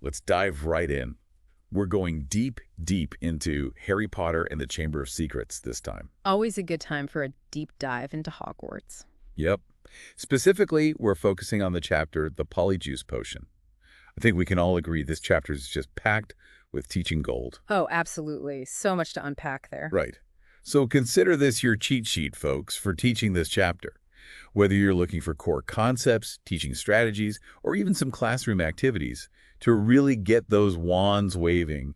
Let's dive right in. We're going deep, deep into Harry Potter and the Chamber of Secrets this time. Always a good time for a deep dive into Hogwarts. Yep. Specifically, we're focusing on the chapter, The Polyjuice Potion. I think we can all agree this chapter is just packed with teaching gold. Oh, absolutely. So much to unpack there. Right. So consider this your cheat sheet, folks, for teaching this chapter. Whether you're looking for core concepts, teaching strategies, or even some classroom activities to really get those wands waving,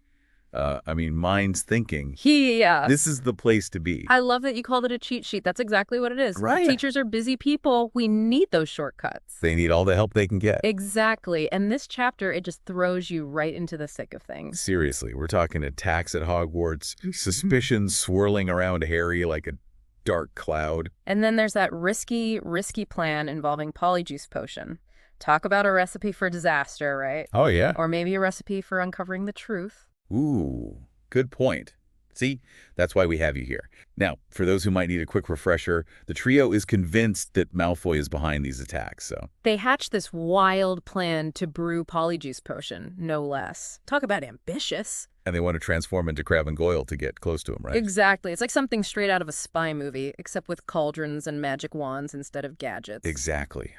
minds thinking, Yeah. this is the place to be. I love that you called it a cheat sheet. That's exactly what it is. Right. Teachers are busy people. We need those shortcuts. They need all the help they can get. Exactly. And this chapter, it just throws you right into the thick of things. Seriously, we're talking attacks at Hogwarts, suspicions swirling around Harry like a dark cloud. And then there's that risky plan involving Polyjuice Potion. Talk about a recipe for disaster, right? Oh, yeah. Or maybe a recipe for uncovering the truth. Ooh, good point. See, that's why we have you here. Now, for those who might need a quick refresher, the trio is convinced that Malfoy is behind these attacks, so. They hatch this wild plan to brew Polyjuice Potion, no less. Talk about ambitious. And they want to transform into Crabbe and Goyle to get close to him, right? Exactly. It's like something straight out of a spy movie, except with cauldrons and magic wands instead of gadgets. Exactly.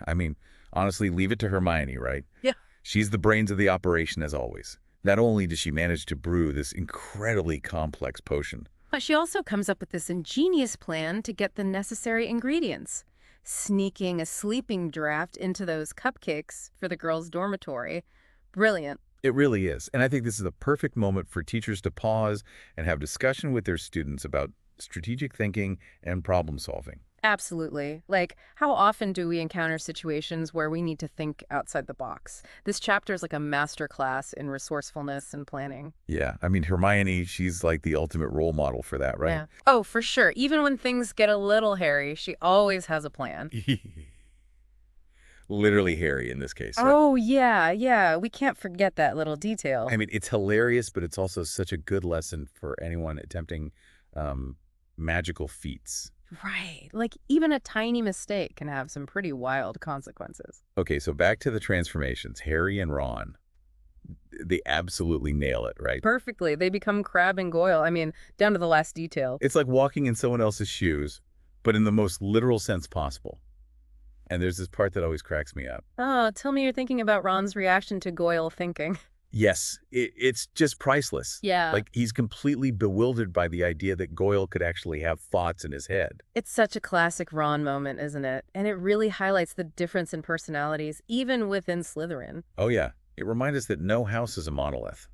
Honestly, leave it to Hermione, right? Yeah. She's the brains of the operation, as always. Not only does she manage to brew this incredibly complex potion, But she also comes up with this ingenious plan to get the necessary ingredients. Sneaking a sleeping draft into those cupcakes for the girls' dormitory. Brilliant. it really is. And I think this is a perfect moment for teachers to pause and have discussion with their students about strategic thinking and problem solving. Absolutely. Like, how often do we encounter situations where we need to think outside the box? This chapter is like a master class in resourcefulness and planning. Yeah, Hermione, she's like the ultimate role model for that, right? Yeah. Oh, for sure. Even when things get a little hairy, she always has a plan. Literally Harry in this case. Right? Oh, yeah. We can't forget that little detail. It's hilarious, but it's also such a good lesson for anyone attempting magical feats. Right. Like, even a tiny mistake can have some pretty wild consequences. Okay, so back to the transformations. Harry and Ron, they absolutely nail it, right? Perfectly. They become Crabbe and Goyle. Down to the last detail. It's like walking in someone else's shoes, but in the most literal sense possible. And there's this part that always cracks me up. Oh, tell me you're thinking about Ron's reaction to Goyle thinking. Yes, it's just priceless. Yeah. Like, he's completely bewildered by the idea that Goyle could actually have thoughts in his head. It's such a classic Ron moment, isn't it? And it really highlights the difference in personalities, even within Slytherin. Oh, yeah. It reminds us that no house is a monolith.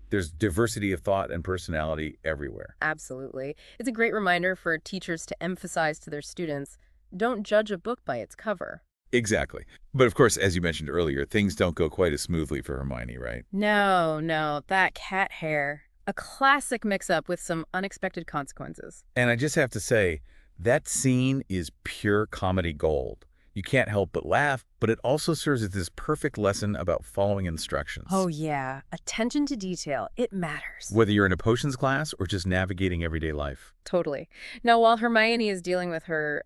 There's diversity of thought and personality everywhere. Absolutely. It's a great reminder for teachers to emphasize to their students, don't judge a book by its cover. Exactly. But of course, as you mentioned earlier, things don't go quite as smoothly for Hermione, right? No, that cat hair. A classic mix-up with some unexpected consequences. And I just have to say, that scene is pure comedy gold. You can't help but laugh, but it also serves as this perfect lesson about following instructions. Oh yeah, attention to detail. It matters. Whether you're in a potions class or just navigating everyday life. Totally. Now, while Hermione is dealing with her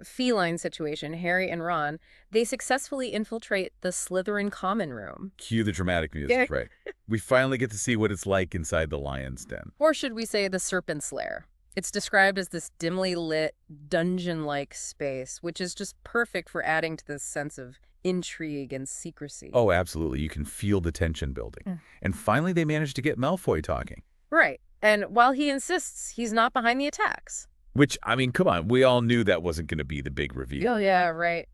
feline situation, Harry and Ron, they successfully infiltrate the Slytherin common room. Cue the dramatic music, right? We finally get to see what it's like inside the lion's den. Or should we say the serpent's lair? It's described as this dimly lit, dungeon-like space, which is just perfect for adding to this sense of intrigue and secrecy. Oh, absolutely. You can feel the tension building. And finally, they manage to get Malfoy talking. Right. And while he insists he's not behind the attacks. Which, come on, we all knew that wasn't going to be the big reveal. Oh, yeah, right.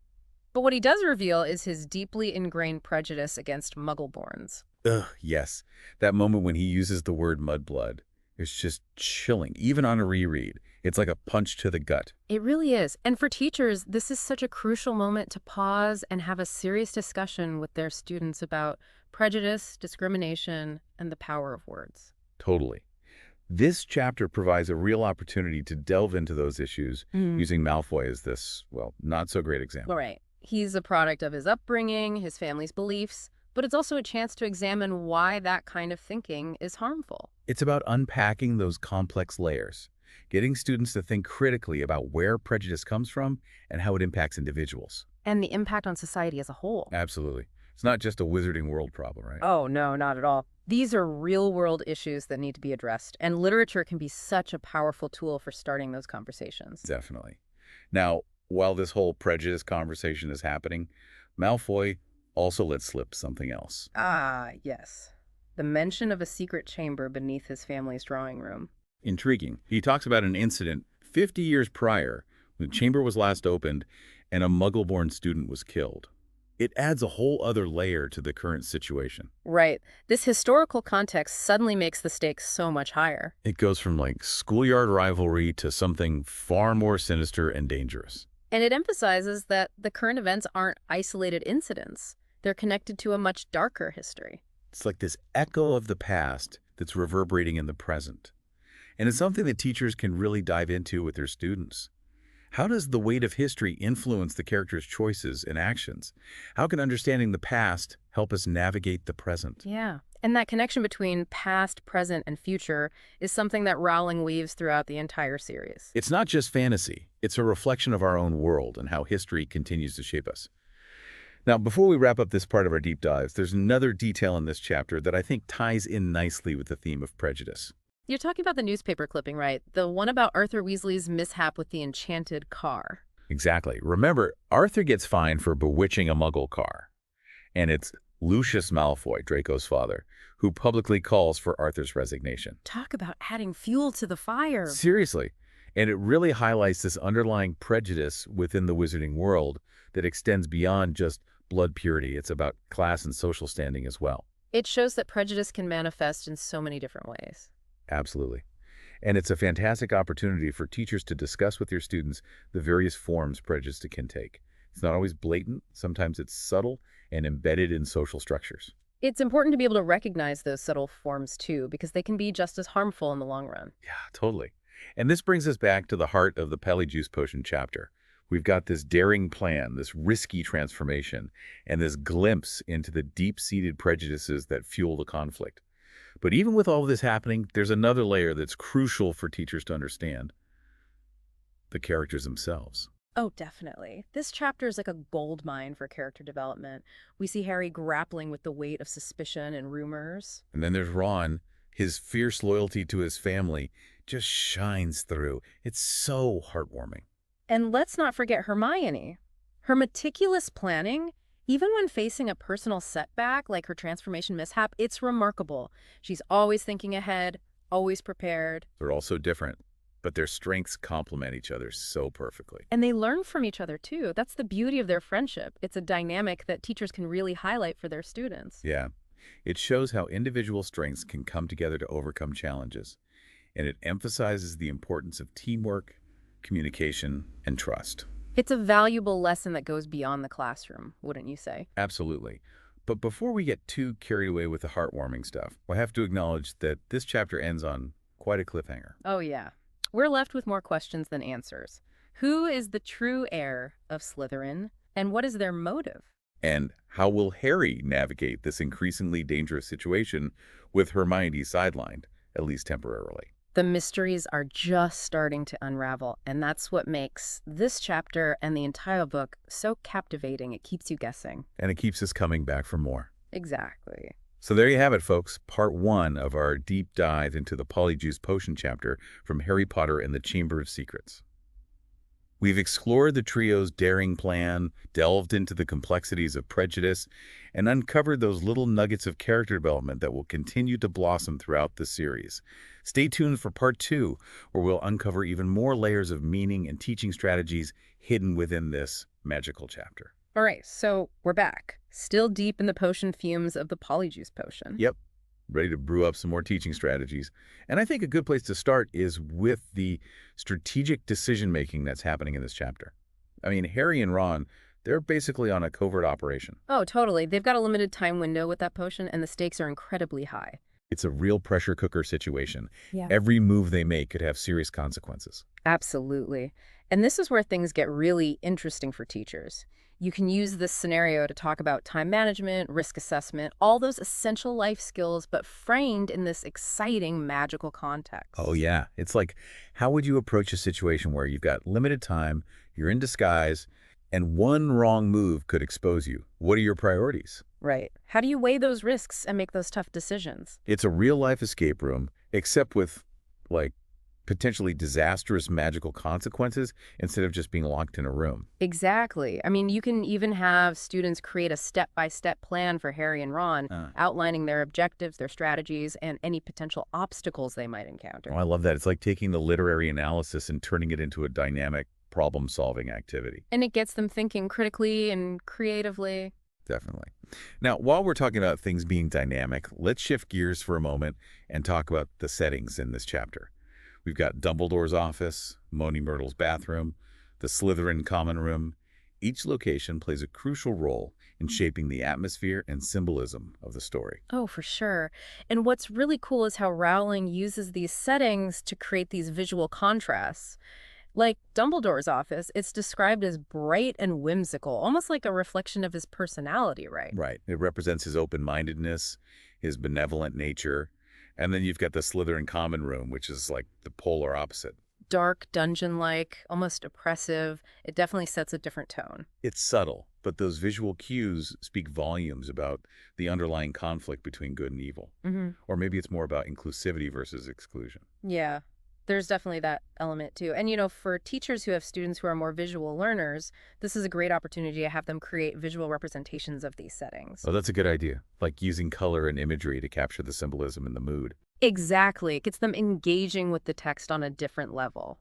But what he does reveal is his deeply ingrained prejudice against Muggleborns. Ugh, yes. That moment when he uses the word mudblood is just chilling, even on a reread. It's like a punch to the gut. It really is. And for teachers, this is such a crucial moment to pause and have a serious discussion with their students about prejudice, discrimination, and the power of words. Totally. This chapter provides a real opportunity to delve into those issues using Malfoy as this, well, not so great example. Right. He's a product of his upbringing, his family's beliefs, but it's also a chance to examine why that kind of thinking is harmful. It's about unpacking those complex layers, getting students to think critically about where prejudice comes from and how it impacts individuals. And the impact on society as a whole. Absolutely. It's not just a Wizarding World problem, right? Oh, no, not at all. These are real-world issues that need to be addressed, and literature can be such a powerful tool for starting those conversations. Definitely. Now, while this whole prejudice conversation is happening, Malfoy also lets slip something else. Ah, yes. The mention of a secret chamber beneath his family's drawing room. Intriguing. He talks about an incident 50 years prior when the chamber was last opened and a Muggle-born student was killed. It adds a whole other layer to the current situation. Right. This historical context suddenly makes the stakes so much higher. It goes from like schoolyard rivalry to something far more sinister and dangerous. And it emphasizes that the current events aren't isolated incidents. They're connected to a much darker history. It's like this echo of the past that's reverberating in the present. And it's something that teachers can really dive into with their students. How does the weight of history influence the characters' choices and actions? How can understanding the past help us navigate the present? Yeah. And that connection between past, present, and future is something that Rowling weaves throughout the entire series. It's not just fantasy. It's a reflection of our own world and how history continues to shape us. Now, before we wrap up this part of our deep dives, there's another detail in this chapter that I think ties in nicely with the theme of prejudice. You're talking about the newspaper clipping, right? The one about Arthur Weasley's mishap with the enchanted car. Exactly. Remember, Arthur gets fined for bewitching a Muggle car. And it's Lucius Malfoy, Draco's father, who publicly calls for Arthur's resignation. Talk about adding fuel to the fire. Seriously. And it really highlights this underlying prejudice within the wizarding world that extends beyond just blood purity. It's about class and social standing as well. It shows that prejudice can manifest in so many different ways. Absolutely. And it's a fantastic opportunity for teachers to discuss with their students the various forms prejudice can take. It's not always blatant. Sometimes it's subtle and embedded in social structures. It's important to be able to recognize those subtle forms too, because they can be just as harmful in the long run. Yeah, totally. And this brings us back to the heart of the Polyjuice Potion chapter. We've got this daring plan, this risky transformation, and this glimpse into the deep-seated prejudices that fuel the conflict. But even with all of this happening, there's another layer that's crucial for teachers to understand: the characters themselves. Oh, definitely. This chapter is like a gold mine for character development. We see Harry grappling with the weight of suspicion and rumors. And then there's Ron. His fierce loyalty to his family just shines through. It's so heartwarming. And let's not forget Hermione. Her meticulous planning, even when facing a personal setback like her transformation mishap, it's remarkable. She's always thinking ahead, always prepared. They're all so different, but their strengths complement each other so perfectly. And they learn from each other too. That's the beauty of their friendship. It's a dynamic that teachers can really highlight for their students. Yeah, it shows how individual strengths can come together to overcome challenges, and it emphasizes the importance of teamwork, communication, and trust. It's a valuable lesson that goes beyond the classroom, wouldn't you say? Absolutely. But before we get too carried away with the heartwarming stuff, I have to acknowledge that this chapter ends on quite a cliffhanger. Oh, yeah. We're left with more questions than answers. Who is the true heir of Slytherin, and what is their motive? And how will Harry navigate this increasingly dangerous situation with Hermione sidelined, at least temporarily? The mysteries are just starting to unravel, and that's what makes this chapter and the entire book so captivating. It keeps you guessing. And it keeps us coming back for more. Exactly. So there you have it, folks. Part 1 of our deep dive into the Polyjuice Potion chapter from Harry Potter and the Chamber of Secrets. We've explored the trio's daring plan, delved into the complexities of prejudice, and uncovered those little nuggets of character development that will continue to blossom throughout the series. Stay tuned for Part 2, where we'll uncover even more layers of meaning and teaching strategies hidden within this magical chapter. All right, so we're back. Still deep in the potion fumes of the Polyjuice Potion. Yep. Ready to brew up some more teaching strategies. And I think a good place to start is with the strategic decision-making that's happening in this chapter. I mean, Harry and Ron, they're basically on a covert operation. Oh, totally. They've got a limited time window with that potion, and the stakes are incredibly high. It's a real pressure cooker situation. Yeah. Every move they make could have serious consequences. Absolutely. And this is where things get really interesting for teachers. You can use this scenario to talk about time management, risk assessment, all those essential life skills, but framed in this exciting magical context. Oh, yeah. It's like, how would you approach a situation where you've got limited time, you're in disguise, and one wrong move could expose you? What are your priorities? Right. How do you weigh those risks and make those tough decisions? It's a real-life escape room, except with, like, potentially disastrous magical consequences instead of just being locked in a room. Exactly. I mean, you can even have students create a step-by-step plan for Harry and Ron, Uh, outlining their objectives, their strategies, and any potential obstacles they might oh, encounter. I love that. It's like taking the literary analysis and turning it into a dynamic problem-solving activity. And it gets them thinking critically and creatively. Definitely. Now, while we're talking about things being dynamic, let's shift gears for a moment and talk about the settings in this chapter. We've got Dumbledore's office, Moaning Myrtle's bathroom, the Slytherin common room. Each location plays a crucial role in shaping the atmosphere and symbolism of the story. Oh, for sure. And what's really cool is how Rowling uses these settings to create these visual contrasts. Like Dumbledore's office, it's described as bright and whimsical, almost like a reflection of his personality, right? Right. It represents his open-mindedness, his benevolent nature. And then you've got the Slytherin common room, which is like the polar opposite. Dark, dungeon-like, almost oppressive. It definitely sets a different tone. It's subtle, but those visual cues speak volumes about the underlying conflict between good and evil. Or maybe it's more about inclusivity versus exclusion. Yeah, there's definitely that element too. And for teachers who have students who are more visual learners, this is a great opportunity to have them create visual representations of these settings. Oh, that's a good idea. Like using color and imagery to capture the symbolism and the mood. Exactly. It gets them engaging with the text on a different level.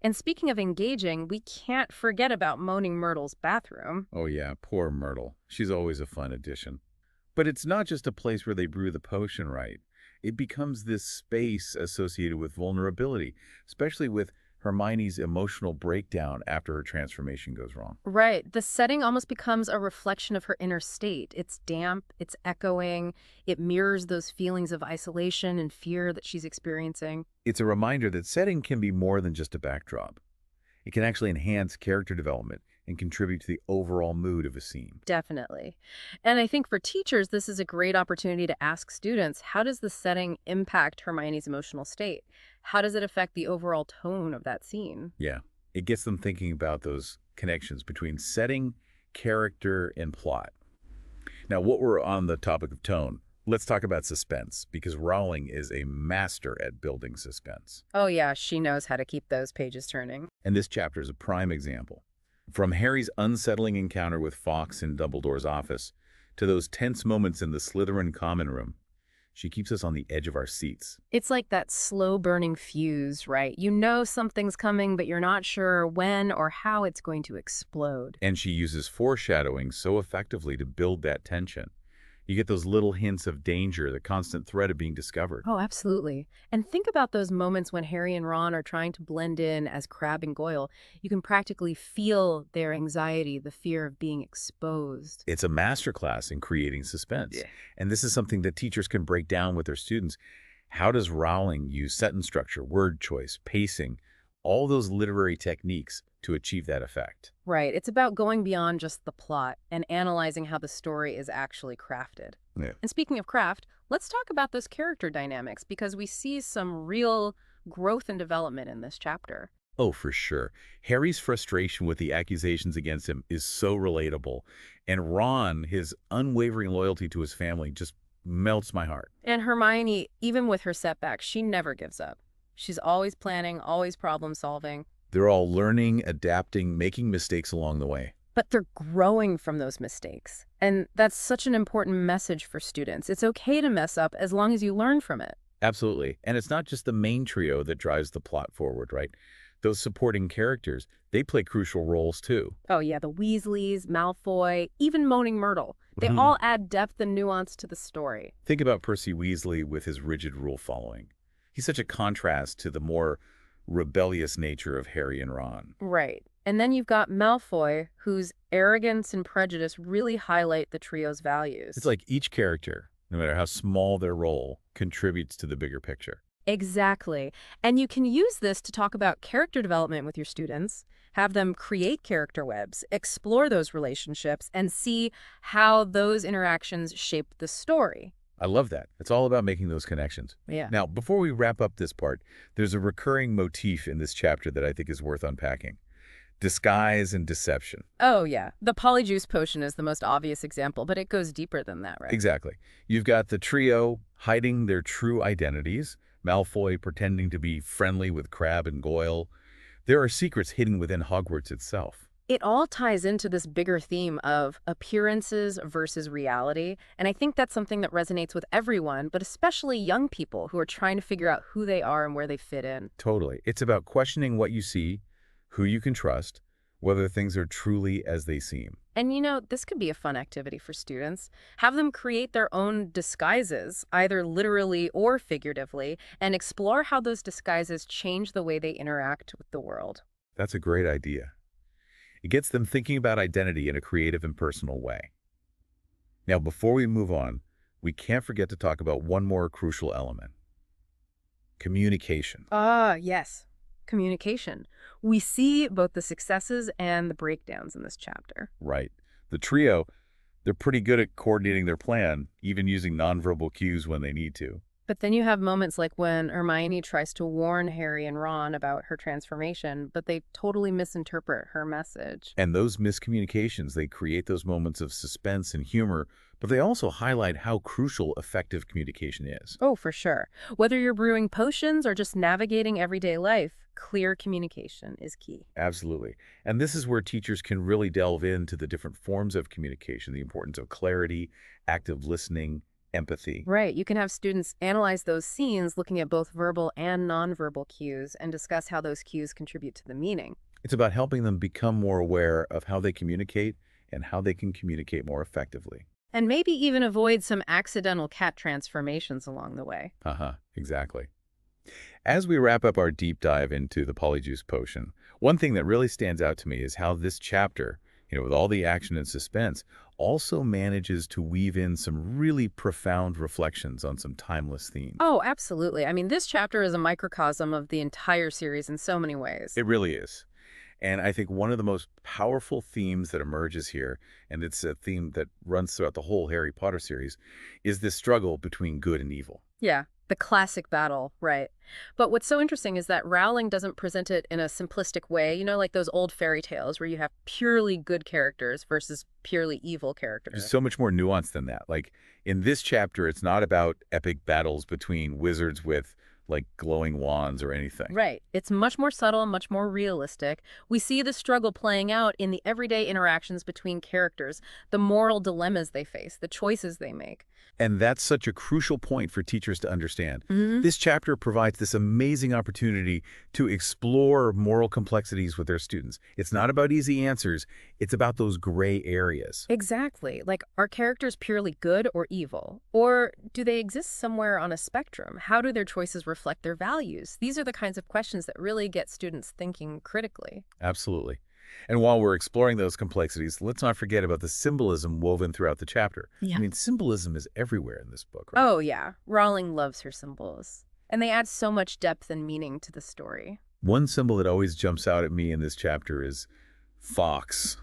And speaking of engaging, we can't forget about Moaning Myrtle's bathroom. Oh yeah, poor Myrtle. She's always a fun addition. But it's not just a place where they brew the potion right. It becomes this space associated with vulnerability, especially with Hermione's emotional breakdown after her transformation goes wrong. Right. The setting almost becomes a reflection of her inner state. It's damp, it's echoing, it mirrors those feelings of isolation and fear that she's experiencing. It's a reminder that setting can be more than just a backdrop. It can actually enhance character development and contribute to the overall mood of a scene. Definitely. And I think for teachers, this is a great opportunity to ask students, how does the setting impact Hermione's emotional state? How does it affect the overall tone of that scene? Yeah, it gets them thinking about those connections between setting, character, and plot. Now, what we're on the topic of tone, let's talk about suspense, because Rowling is a master at building suspense. Oh yeah, she knows how to keep those pages turning. And this chapter is a prime example. From Harry's unsettling encounter with Fawkes in Dumbledore's office to those tense moments in the Slytherin common room, she keeps us on the edge of our seats. It's like that slow burning fuse, right? You know something's coming, but you're not sure when or how it's going to explode. And she uses foreshadowing so effectively to build that tension. You get those little hints of danger, the constant threat of being discovered. Oh, absolutely. And think about those moments when Harry and Ron are trying to blend in as Crabbe and Goyle. You can practically feel their anxiety, the fear of being exposed. It's a masterclass in creating suspense. Yeah. And this is something that teachers can break down with their students. How does Rowling use sentence structure, word choice, pacing, all those literary techniques to achieve that effect? Right. It's about going beyond just the plot and analyzing how the story is actually crafted. Yeah. And speaking of craft, let's talk about those character dynamics because we see some real growth and development in this chapter. Oh, for sure. Harry's frustration with the accusations against him is so relatable. And Ron, his unwavering loyalty to his family, just melts my heart. And Hermione, even with her setbacks, she never gives up. She's always planning, always problem solving. They're all learning, adapting, making mistakes along the way. But they're growing from those mistakes. And that's such an important message for students. It's okay to mess up as long as you learn from it. Absolutely. And it's not just the main trio that drives the plot forward, right? Those supporting characters, they play crucial roles too. Oh yeah, the Weasleys, Malfoy, even Moaning Myrtle. They Mhm. all add depth and nuance to the story. Think about Percy Weasley with his rigid rule following. He's such a contrast to the more rebellious nature of Harry and Ron. Right. And then you've got Malfoy, whose arrogance and prejudice really highlight the trio's values. It's like each character, no matter how small their role, contributes to the bigger picture. Exactly. And you can use this to talk about character development with your students, have them create character webs, explore those relationships, and see how those interactions shape the story. I love that. It's all about making those connections. Yeah. Now, before we wrap up this part, there's a recurring motif in this chapter that I think is worth unpacking. Disguise and deception. Oh, yeah. The polyjuice potion is the most obvious example, but it goes deeper than that, right? Exactly. You've got the trio hiding their true identities, Malfoy pretending to be friendly with Crabbe and Goyle. There are secrets hidden within Hogwarts itself. It all ties into this bigger theme of appearances versus reality, and I think that's something that resonates with everyone, but especially young people who are trying to figure out who they are and where they fit in. Totally. It's about questioning what you see, who you can trust, whether things are truly as they seem. And this could be a fun activity for students. Have them create their own disguises, either literally or figuratively, and explore how those disguises change the way they interact with the world. That's a great idea. It gets them thinking about identity in a creative and personal way. Now, before we move on, we can't forget to talk about one more crucial element: communication. Ah, yes. Communication. We see both the successes and the breakdowns in this chapter. Right. The trio, they're pretty good at coordinating their plan, even using nonverbal cues when they need to. But then you have moments like when Hermione tries to warn Harry and Ron about her transformation, but they totally misinterpret her message. And those miscommunications, they create those moments of suspense and humor, but they also highlight how crucial effective communication is. Oh, for sure. Whether you're brewing potions or just navigating everyday life, clear communication is key. Absolutely. And this is where teachers can really delve into the different forms of communication, the importance of clarity, active listening, empathy. Right. You can have students analyze those scenes looking at both verbal and nonverbal cues and discuss how those cues contribute to the meaning. It's about helping them become more aware of how they communicate and how they can communicate more effectively. And maybe even avoid some accidental cat transformations along the way. Exactly. As we wrap up our deep dive into the Polyjuice Potion, one thing that really stands out to me is how this chapter, with all the action and suspense, also manages to weave in some really profound reflections on some timeless themes. Oh, absolutely. I mean, this chapter is a microcosm of the entire series in so many ways. It really is. And I think one of the most powerful themes that emerges here, and it's a theme that runs throughout the whole Harry Potter series, is this struggle between good and evil. Yeah, the classic battle, right. But what's so interesting is that Rowling doesn't present it in a simplistic way, like those old fairy tales where you have purely good characters versus purely evil characters. There's so much more nuance than that. Like, in this chapter, it's not about epic battles between wizards with glowing wands or anything. Right. It's much more subtle, much more realistic. We see the struggle playing out in the everyday interactions between characters, the moral dilemmas they face, the choices they make. And that's such a crucial point for teachers to understand. Mm-hmm. This chapter provides this amazing opportunity to explore moral complexities with their students. It's not about easy answers. It's about those gray areas. Exactly. Like, are characters purely good or evil? Or do they exist somewhere on a spectrum? How do their choices reflect their values? These are the kinds of questions that really get students thinking critically. Absolutely. And while we're exploring those complexities, let's not forget about the symbolism woven throughout the chapter. Yeah. I mean, symbolism is everywhere in this book, right? Oh, yeah. Rowling loves her symbols. And they add so much depth and meaning to the story. One symbol that always jumps out at me in this chapter is Fox,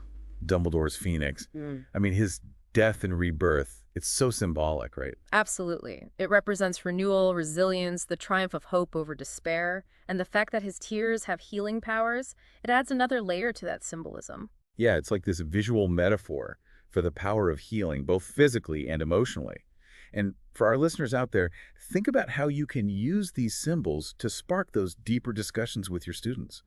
Dumbledore's phoenix. I mean, his death and rebirth, it's so symbolic, right? Absolutely. It represents renewal, resilience, the triumph of hope over despair, and the fact that his tears have healing powers, it adds another layer to that symbolism. Yeah, it's like this visual metaphor for the power of healing, both physically and emotionally. And for our listeners out there, think about how you can use these symbols to spark those deeper discussions with your students.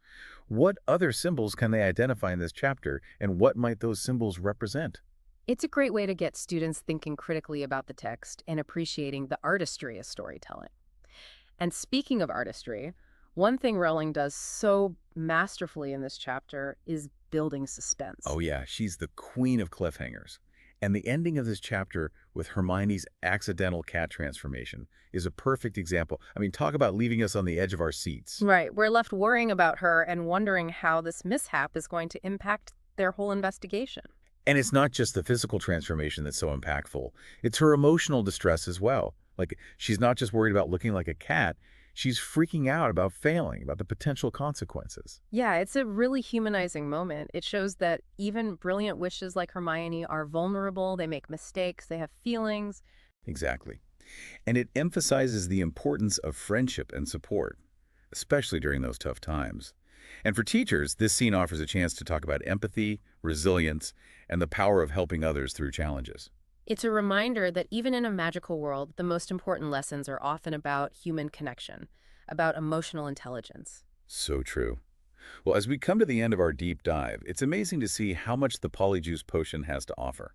What other symbols can they identify in this chapter, and what might those symbols represent? It's a great way to get students thinking critically about the text and appreciating the artistry of storytelling. And speaking of artistry, one thing Rowling does so masterfully in this chapter is building suspense. Oh yeah, she's the queen of cliffhangers. And the ending of this chapter with Hermione's accidental cat transformation is a perfect example. I mean, talk about leaving us on the edge of our seats. Right. We're left worrying about her and wondering how this mishap is going to impact their whole investigation. And it's not just the physical transformation that's so impactful. It's her emotional distress as well. Like, she's not just worried about looking like a cat. She's freaking out about failing, about the potential consequences. Yeah, it's a really humanizing moment. It shows that even brilliant witches like Hermione are vulnerable, they make mistakes, they have feelings. Exactly. And it emphasizes the importance of friendship and support, especially during those tough times. And for teachers, this scene offers a chance to talk about empathy, resilience, and the power of helping others through challenges. It's a reminder that even in a magical world, the most important lessons are often about human connection, about emotional intelligence. So true. Well, as we come to the end of our deep dive, it's amazing to see how much the Polyjuice Potion has to offer.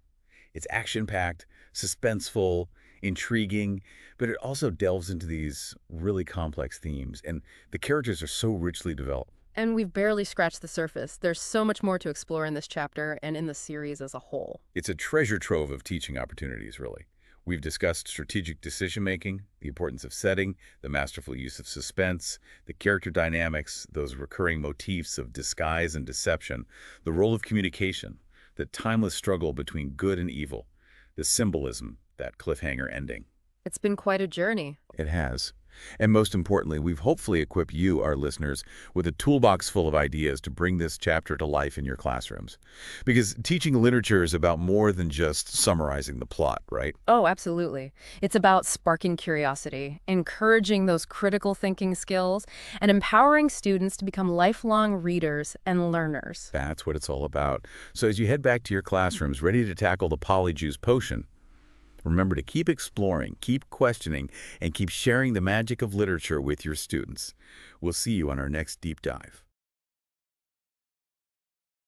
It's action-packed, suspenseful, intriguing, but it also delves into these really complex themes, and the characters are so richly developed. And we've barely scratched the surface. There's so much more to explore in this chapter and in the series as a whole. It's a treasure trove of teaching opportunities, really. We've discussed strategic decision-making, the importance of setting, the masterful use of suspense, the character dynamics, those recurring motifs of disguise and deception, the role of communication, the timeless struggle between good and evil, the symbolism, that cliffhanger ending. It's been quite a journey. It has. And most importantly, we've hopefully equipped you, our listeners, with a toolbox full of ideas to bring this chapter to life in your classrooms. Because teaching literature is about more than just summarizing the plot, right? Oh, absolutely. It's about sparking curiosity, encouraging those critical thinking skills, and empowering students to become lifelong readers and learners. That's what it's all about. So as you head back to your classrooms ready to tackle the Polyjuice Potion, remember to keep exploring, keep questioning, and keep sharing the magic of literature with your students. We'll see you on our next deep dive.